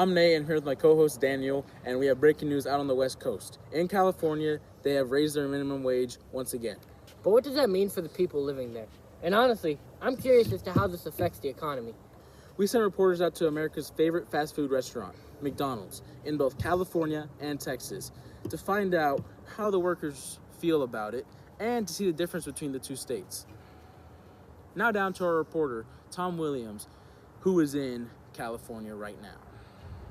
I'm Nate, and here with my co-host Daniel, and we have breaking news out on the West Coast. In California, they have raised their minimum wage once again. But what does that mean for the people living there? And honestly, I'm curious as to how this affects the economy. We sent reporters out to America's favorite fast food restaurant, McDonald's, in both California and Texas, to find out how the workers feel about it and to see the difference between the two states. Now down to our reporter, Tom Williams, who is in California right now.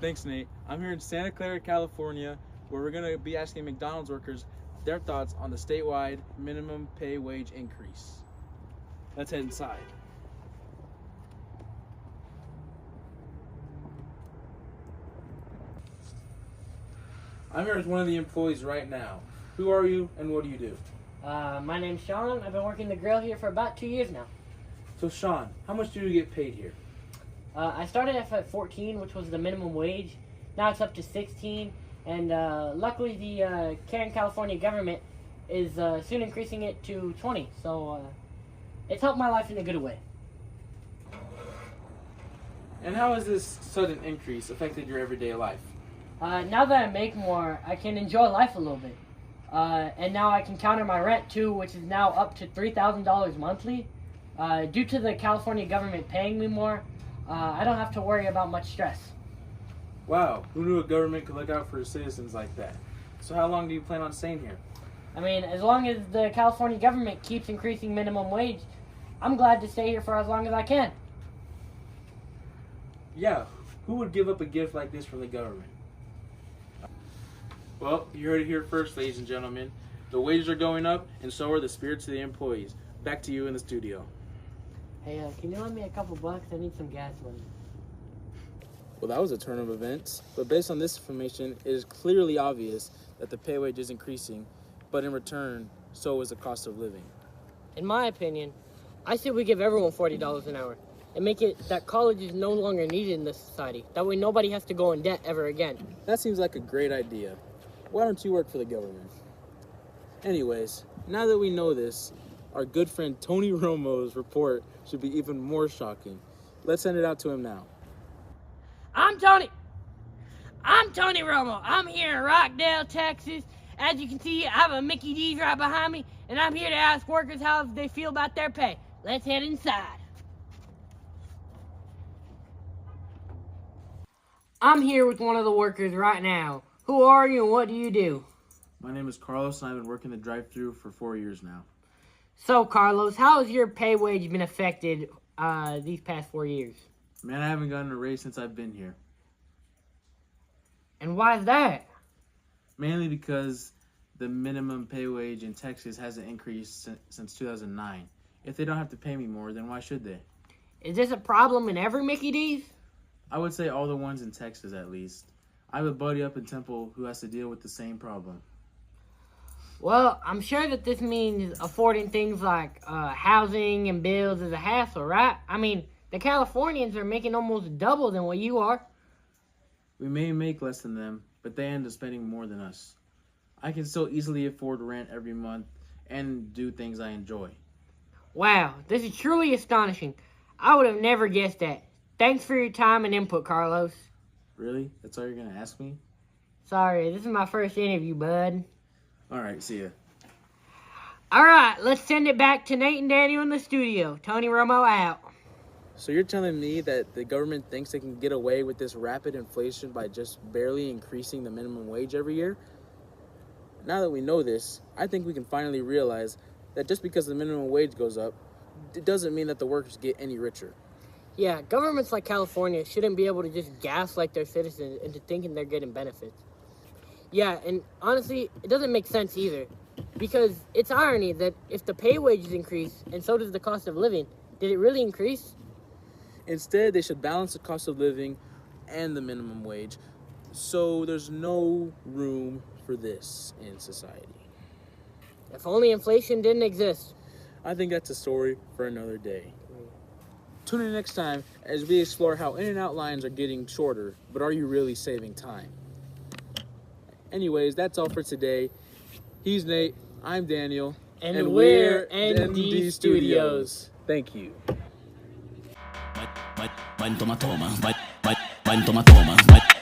Thanks, Nate. I'm here in Santa Clara, California, where we're going to be asking McDonald's workers their thoughts on the statewide minimum pay wage increase. Let's head inside. I'm here with one of the employees right now. Who are you and what do you do? My name's Sean. I've been working the grill here for about 2 years now. So Sean, how much do you get paid here? I started off at 14, which was the minimum wage. Now it's up to 16, and luckily the California government is soon increasing it to 20. So it's helped my life in a good way. And how has this sudden increase affected your everyday life? Now that I make more, I can enjoy life a little bit. And now I can counter my rent too, which is now up to $3,000 monthly. Due to the California government paying me more, I don't have to worry about much stress. Wow, who knew a government could look out for citizens like that? So how long do you plan on staying here? I mean, as long as the California government keeps increasing minimum wage, I'm glad to stay here for as long as I can. Yeah, who would give up a gift like this from the government? Well, you heard it here first, ladies and gentlemen. The wages are going up, and so are the spirits of the employees. Back to you in the studio. Hey, can you lend me a couple bucks? I need some gas money. Well, that was a turn of events. But based on this information, it is clearly obvious that the pay wage is increasing, but in return, so is the cost of living. In my opinion, I say we give everyone $40 an hour and make it that college is no longer needed in this society. That way nobody has to go in debt ever again. That seems like a great idea. Why don't you work for the government? Anyways, now that we know this, our good friend Tony Romo's report should be even more shocking. Let's send it out to him now. I'm Tony Romo. I'm here in Rockdale, Texas. As you can see, I have a Mickey D's right behind me, and I'm here to ask workers how they feel about their pay. Let's head inside. I'm here with one of the workers right now. Who are you and what do you do? My name is Carlos, and I've been working the drive-thru for 4 years now. So, Carlos, how has your pay wage been affected these past 4 years? Man, I haven't gotten a raise since I've been here. And why is that? Mainly because the minimum pay wage in Texas hasn't increased since 2009. If they don't have to pay me more, then why should they? Is this a problem in every Mickey D's? I would say all the ones in Texas, at least. I have a buddy up in Temple who has to deal with the same problem. Well, I'm sure that this means affording things like housing and bills is a hassle, right? I mean, the Californians are making almost double than what you are. We may make less than them, but they end up spending more than us. I can still easily afford rent every month and do things I enjoy. Wow, this is truly astonishing. I would have never guessed that. Thanks for your time and input, Carlos. Really? That's all you're going to ask me? Sorry, this is my first interview, bud. All right, see ya. All right, let's send it back to Nate and Daniel in the studio. Tony Romo out. So you're telling me that the government thinks they can get away with this rapid inflation by just barely increasing the minimum wage every year? Now that we know this, I think we can finally realize that just because the minimum wage goes up, it doesn't mean that the workers get any richer. Yeah, governments like California shouldn't be able to just gaslight their citizens into thinking they're getting benefits. Yeah, and honestly, it doesn't make sense either. Because it's irony that if the pay wages increase and so does the cost of living, did it really increase? Instead, they should balance the cost of living and the minimum wage, so there's no room for this in society. If only inflation didn't exist. I think that's a story for another day. Tune in next time as we explore how In-N-Out lines are getting shorter, but are you really saving time? Anyways, that's all for today. He's Nate, I'm Daniel, and we're ND Studios. Thank you. Vai, toma, toma, vai, toma, toma, vai.